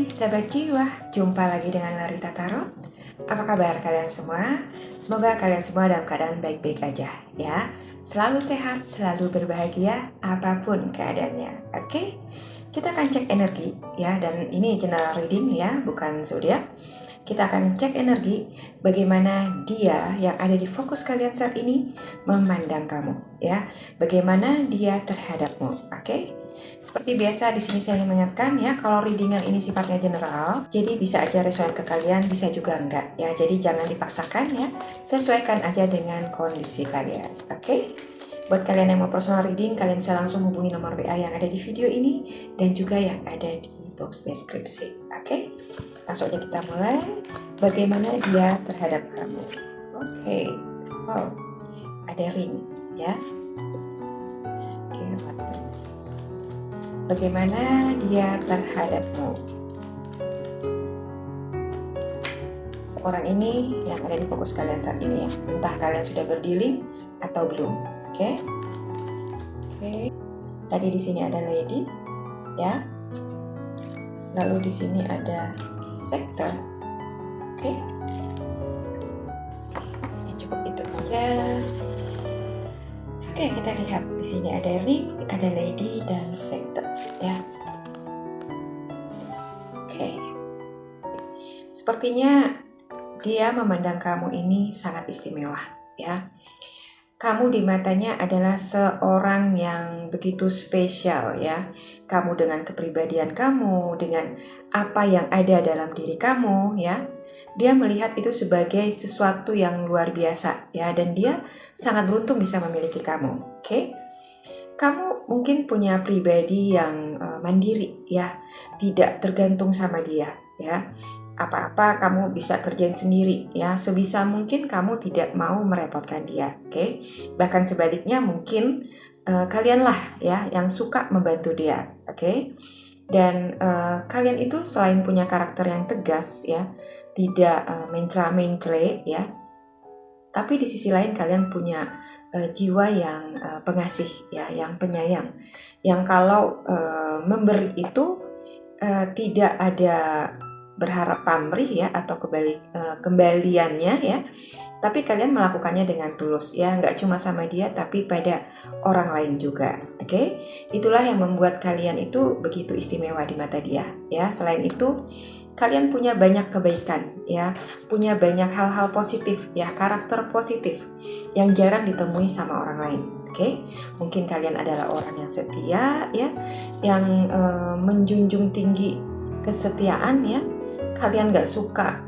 sahabat jiwa, jumpa lagi dengan Larita Tarot. Apa kabar kalian semua? Semoga kalian semua dalam keadaan baik-baik aja ya. Selalu sehat, selalu berbahagia apapun keadaannya. Oke? Kita akan cek energi ya, dan ini general reading ya, bukan zodiak. Kita akan cek energi bagaimana dia yang ada di fokus kalian saat ini memandang kamu ya. Bagaimana dia terhadapmu, oke? Seperti biasa di sini saya ingin mengingatkan ya, kalau readingan ini sifatnya general, jadi bisa aja resonan ke kalian, bisa juga enggak ya. Jadi jangan dipaksakan ya, sesuaikan aja dengan kondisi kalian, oke? Buat kalian yang mau personal reading, kalian bisa langsung hubungi nomor WA yang ada di video ini dan juga yang ada di box deskripsi, oke? Langsung aja kita mulai. Bagaimana dia terhadap kamu? Oke, wow, ada ring ya. Oke, bagaimana dia terhadapmu? Seorang ini yang ada di fokus kalian saat ini ya. Entah kalian sudah berdealing atau belum. Oke. Tadi di sini ada lady ya. Lalu di sini ada sector. Oke. Cukup itu aja. Oke, kita lihat di sini ada ring, ada lady dan sector ya. Oke. Sepertinya dia memandang kamu ini sangat istimewa ya. Kamu di matanya adalah seorang yang begitu spesial ya. Kamu dengan kepribadian kamu, dengan apa yang ada dalam diri kamu ya. Dia melihat itu sebagai sesuatu yang luar biasa ya, dan dia sangat beruntung bisa memiliki kamu. Oke? Kamu mungkin punya pribadi yang mandiri ya, tidak tergantung sama dia ya. Apa-apa kamu bisa kerjain sendiri ya, sebisa mungkin kamu tidak mau merepotkan dia, oke? Bahkan sebaliknya mungkin kalianlah ya yang suka membantu dia, oke? Dan kalian itu selain punya karakter yang tegas ya, tidak mencela-mencele ya, tapi di sisi lain kalian punya jiwa yang pengasih ya, yang penyayang, yang kalau memberi itu tidak ada berharap pamrih ya atau kembaliannya ya, tapi kalian melakukannya dengan tulus ya, nggak cuma sama dia tapi pada orang lain juga, oke? Itulah yang membuat kalian itu begitu istimewa di mata dia ya. Selain itu kalian punya banyak kebaikan ya, punya banyak hal-hal positif ya, karakter positif yang jarang ditemui sama orang lain. Oke, mungkin kalian adalah orang yang setia ya, yang menjunjung tinggi kesetiaan ya. Kalian gak suka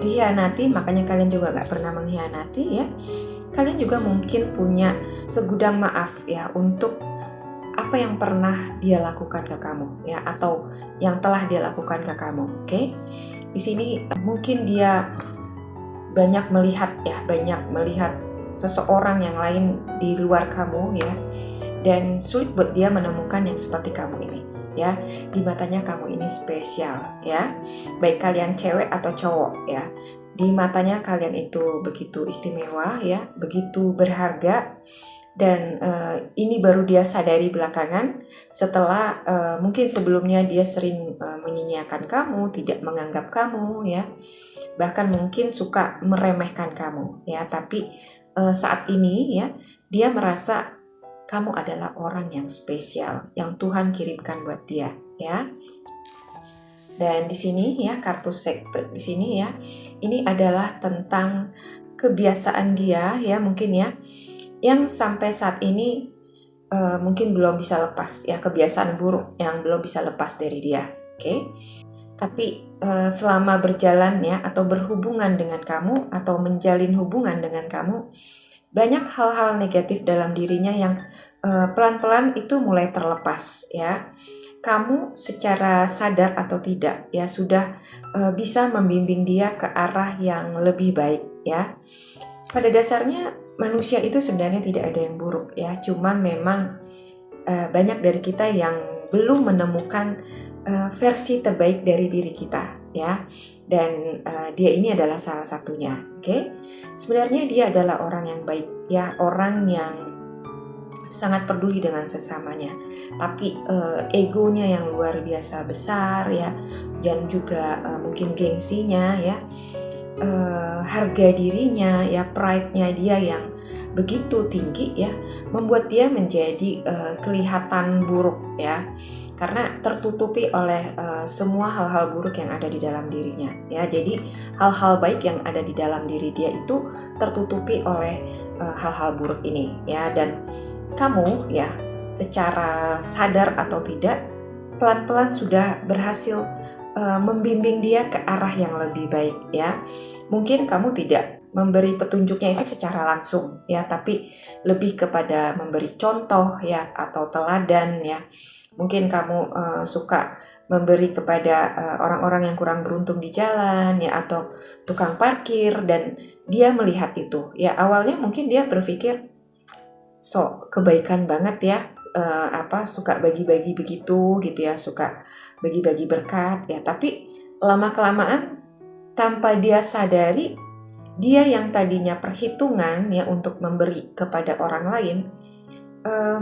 dikhianati, makanya kalian juga gak pernah mengkhianati ya. Kalian juga mungkin punya segudang maaf ya untuk apa yang pernah dia lakukan ke kamu ya, atau yang telah dia lakukan ke kamu. Oke? Di sini mungkin dia banyak melihat seseorang yang lain di luar kamu ya, dan sulit buat dia menemukan yang seperti kamu ini ya. Di matanya kamu ini spesial ya, baik kalian cewek atau cowok ya. Di matanya kalian itu begitu istimewa ya, begitu berharga. Dan ini baru dia sadari belakangan setelah mungkin sebelumnya dia sering menyia-nyiakan kamu, tidak menganggap kamu ya, bahkan mungkin suka meremehkan kamu ya. Tapi saat ini ya, dia merasa kamu adalah orang yang spesial yang Tuhan kirimkan buat dia ya. Dan di sini ya, kartu sekte di sini ya, ini adalah tentang kebiasaan dia ya, mungkin ya, yang sampai saat ini mungkin belum bisa lepas ya, kebiasaan buruk yang belum bisa lepas dari dia, oke? Tapi selama berjalan ya, atau berhubungan dengan kamu, atau menjalin hubungan dengan kamu, banyak hal-hal negatif dalam dirinya yang pelan-pelan itu mulai terlepas ya. Kamu secara sadar atau tidak ya sudah bisa membimbing dia ke arah yang lebih baik ya. Pada dasarnya manusia itu sebenarnya tidak ada yang buruk ya, cuman memang banyak dari kita yang belum menemukan versi terbaik dari diri kita ya, dan dia ini adalah salah satunya, oke? Sebenarnya dia adalah orang yang baik ya, orang yang sangat peduli dengan sesamanya, tapi egonya yang luar biasa besar ya, dan juga mungkin gengsinya ya, harga dirinya ya, pride-nya dia yang begitu tinggi ya, membuat dia menjadi kelihatan buruk ya, karena tertutupi oleh semua hal-hal buruk yang ada di dalam dirinya ya. Jadi hal-hal baik yang ada di dalam diri dia itu tertutupi oleh hal-hal buruk ini ya. Dan kamu ya, secara sadar atau tidak, pelan-pelan sudah berhasil membimbing dia ke arah yang lebih baik ya. Mungkin kamu tidak memberi petunjuknya itu secara langsung ya, tapi lebih kepada memberi contoh ya, atau teladan ya. Mungkin kamu suka memberi kepada orang-orang yang kurang beruntung di jalan ya, atau tukang parkir, dan dia melihat itu ya. Awalnya mungkin dia berpikir, so kebaikan banget ya, suka bagi-bagi begitu gitu ya, suka bagi-bagi berkat ya. Tapi lama-kelamaan, tanpa dia sadari, dia yang tadinya perhitungan ya untuk memberi kepada orang lain,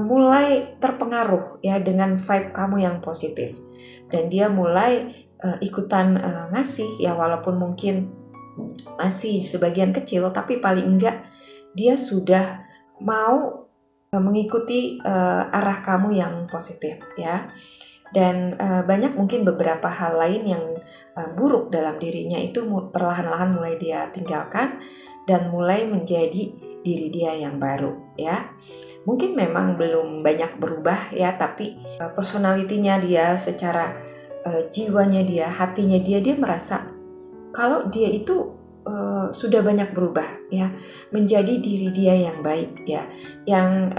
mulai terpengaruh ya dengan vibe kamu yang positif, dan dia mulai ikutan ngasih ya, walaupun mungkin masih sebagian kecil, tapi paling enggak dia sudah mau mengikuti arah kamu yang positif ya. Dan banyak mungkin beberapa hal lain yang buruk dalam dirinya itu perlahan-lahan mulai dia tinggalkan dan mulai menjadi diri dia yang baru ya. Mungkin memang belum banyak berubah ya, tapi personalitinya dia, secara jiwanya dia, hatinya dia merasa kalau dia itu sudah banyak berubah ya, menjadi diri dia yang baik ya, yang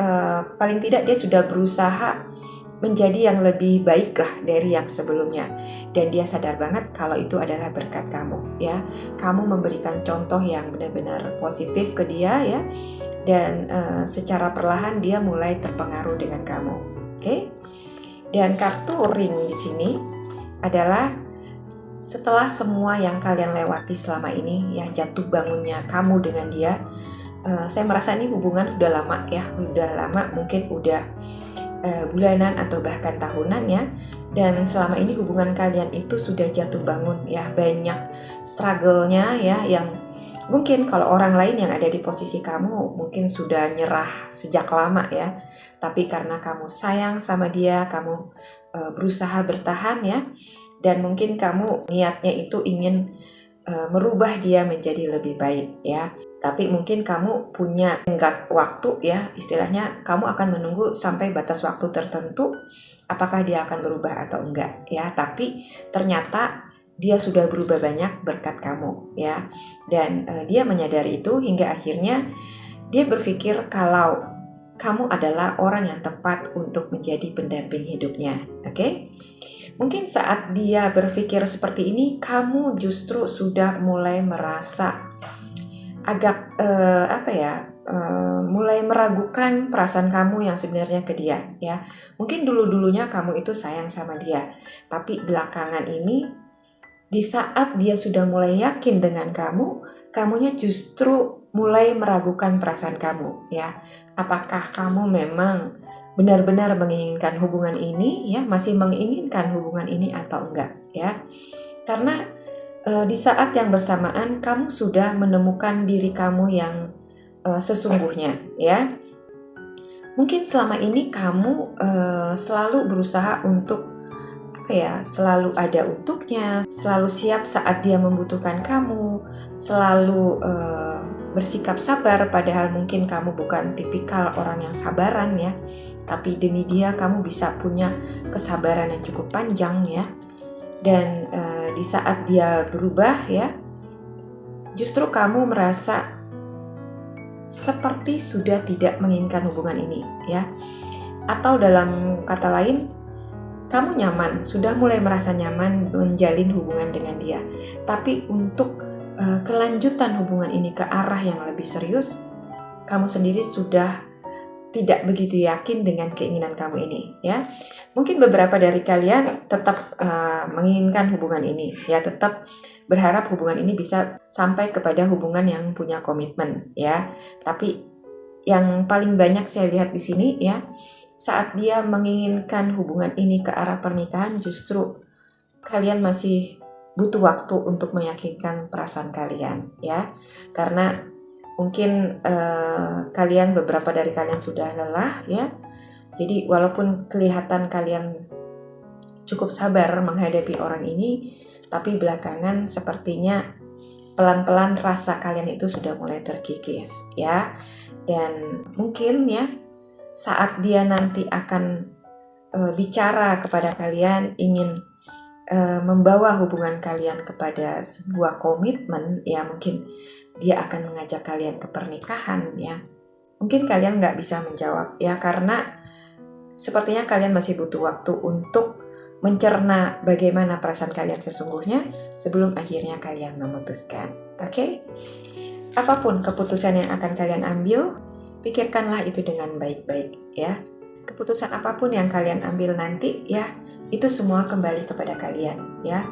paling tidak dia sudah berusaha menjadi yang lebih baik lah dari yang sebelumnya. Dan dia sadar banget kalau itu adalah berkat kamu ya. Kamu memberikan contoh yang benar-benar positif ke dia ya, dan secara perlahan dia mulai terpengaruh dengan kamu. Oke? Dan kartu ring di sini adalah setelah semua yang kalian lewati selama ini ya, jatuh bangunnya kamu dengan dia, saya merasa ini hubungan udah lama ya, mungkin udah bulanan atau bahkan tahunan ya. Dan selama ini hubungan kalian itu sudah jatuh bangun ya, banyak struggle-nya ya, yang mungkin kalau orang lain yang ada di posisi kamu mungkin sudah nyerah sejak lama ya, tapi karena kamu sayang sama dia, kamu berusaha bertahan ya. Dan mungkin kamu niatnya itu ingin merubah dia menjadi lebih baik ya. Tapi mungkin kamu punya tenggat waktu ya, istilahnya kamu akan menunggu sampai batas waktu tertentu apakah dia akan berubah atau enggak ya. Tapi ternyata dia sudah berubah banyak berkat kamu ya. Dan dia menyadari itu hingga akhirnya dia berpikir kalau kamu adalah orang yang tepat untuk menjadi pendamping hidupnya. Oke? Mungkin saat dia berpikir seperti ini, kamu justru sudah mulai merasa agak mulai meragukan perasaan kamu yang sebenarnya ke dia ya. Mungkin dulu-dulunya kamu itu sayang sama dia, tapi belakangan ini di saat dia sudah mulai yakin dengan kamu, kamunya justru mulai meragukan perasaan kamu ya. Apakah kamu memang benar-benar menginginkan hubungan ini ya, masih menginginkan hubungan ini atau enggak ya. Karena di saat yang bersamaan kamu sudah menemukan diri kamu yang sesungguhnya ya. Mungkin selama ini kamu selalu berusaha untuk selalu ada untuknya, selalu siap saat dia membutuhkan kamu, selalu bersikap sabar, padahal mungkin kamu bukan tipikal orang yang sabaran ya. Tapi demi dia kamu bisa punya kesabaran yang cukup panjang ya. Dan di saat dia berubah ya, justru kamu merasa seperti sudah tidak menginginkan hubungan ini ya. Atau dalam kata lain, kamu nyaman, sudah mulai merasa nyaman menjalin hubungan dengan dia. Tapi untuk kelanjutan hubungan ini ke arah yang lebih serius, kamu sendiri sudah tidak begitu yakin dengan keinginan kamu ini ya. Mungkin beberapa dari kalian tetap menginginkan hubungan ini ya, tetap berharap hubungan ini bisa sampai kepada hubungan yang punya komitmen ya. Tapi yang paling banyak saya lihat di sini ya, saat dia menginginkan hubungan ini ke arah pernikahan, justru kalian masih butuh waktu untuk meyakinkan perasaan kalian ya. Karena mungkin beberapa dari kalian sudah lelah ya. Jadi walaupun kelihatan kalian cukup sabar menghadapi orang ini, tapi belakangan sepertinya pelan-pelan rasa kalian itu sudah mulai terkikis ya. Dan mungkin ya saat dia nanti akan bicara kepada kalian, ingin membawa hubungan kalian kepada sebuah komitmen ya, mungkin dia akan mengajak kalian ke pernikahan ya. Mungkin kalian nggak bisa menjawab ya, karena sepertinya kalian masih butuh waktu untuk mencerna bagaimana perasaan kalian sesungguhnya sebelum akhirnya kalian memutuskan. Oke? Apapun keputusan yang akan kalian ambil, pikirkanlah itu dengan baik-baik ya. Keputusan apapun yang kalian ambil nanti ya, itu semua kembali kepada kalian ya.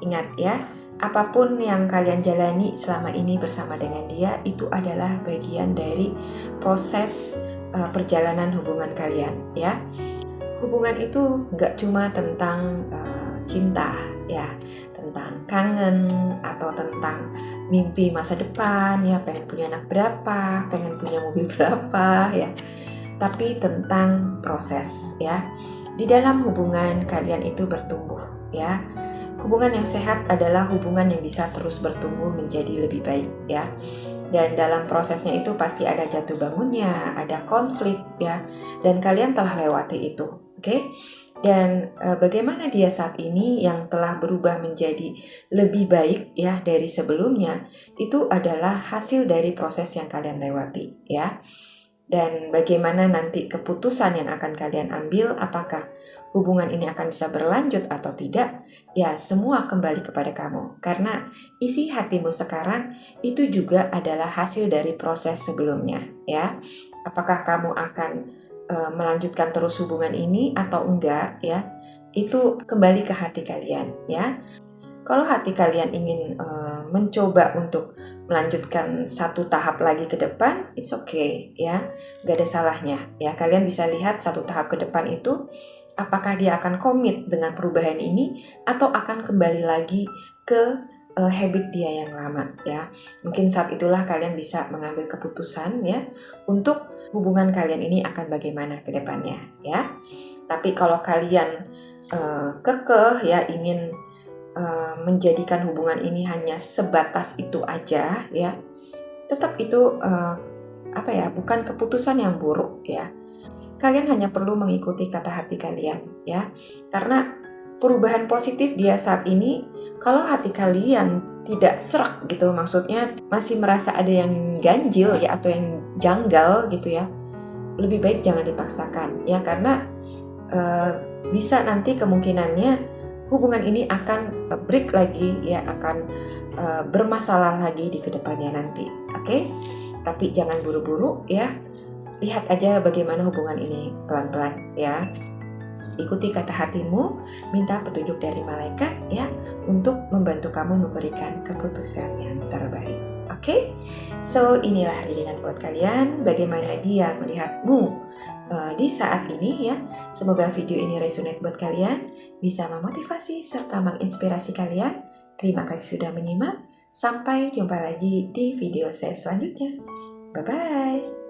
Ingat ya, apapun yang kalian jalani selama ini bersama dengan dia, itu adalah bagian dari proses perjalanan hubungan kalian ya. Hubungan itu nggak cuma tentang cinta ya, tentang kangen atau tentang mimpi masa depan ya, pengen punya anak berapa, pengen punya mobil berapa ya, tapi tentang proses ya. Di dalam hubungan kalian itu bertumbuh ya. Hubungan yang sehat adalah hubungan yang bisa terus bertumbuh menjadi lebih baik ya. Dan dalam prosesnya itu pasti ada jatuh bangunnya, ada konflik ya, dan kalian telah lewati itu, oke? Dan bagaimana dia saat ini yang telah berubah menjadi lebih baik ya dari sebelumnya, itu adalah hasil dari proses yang kalian lewati ya. Dan bagaimana nanti keputusan yang akan kalian ambil, apakah hubungan ini akan bisa berlanjut atau tidak, ya semua kembali kepada kamu. Karena isi hatimu sekarang itu juga adalah hasil dari proses sebelumnya ya. Apakah kamu akan melanjutkan terus hubungan ini atau enggak ya, itu kembali ke hati kalian ya. Kalau hati kalian ingin mencoba untuk melanjutkan satu tahap lagi ke depan, it's okay ya, gak ada salahnya ya. Kalian bisa lihat satu tahap ke depan itu, apakah dia akan komit dengan perubahan ini atau akan kembali lagi ke habit dia yang lama ya. Mungkin saat itulah kalian bisa mengambil keputusan ya untuk hubungan kalian ini akan bagaimana ke depannya ya. Tapi kalau kalian kekeh ya ingin menjadikan hubungan ini hanya sebatas itu aja ya, tetap itu bukan keputusan yang buruk ya. Kalian hanya perlu mengikuti kata hati kalian ya, karena perubahan positif dia saat ini, kalau hati kalian tidak serak gitu, maksudnya masih merasa ada yang ganjil ya atau yang janggal gitu ya, lebih baik jangan dipaksakan ya, karena bisa nanti kemungkinannya hubungan ini akan break lagi ya, akan bermasalah lagi di kedepannya nanti, oke? Tapi jangan buru-buru ya, lihat aja bagaimana hubungan ini pelan-pelan ya. Ikuti kata hatimu, minta petunjuk dari malaikat ya, untuk membantu kamu memberikan keputusan yang terbaik, oke? So inilah readingan buat kalian, bagaimana dia melihatmu di saat ini ya. Semoga video ini resonate buat kalian, bisa memotivasi serta menginspirasi kalian. Terima kasih sudah menyimak. Sampai jumpa lagi di video saya selanjutnya. Bye-bye.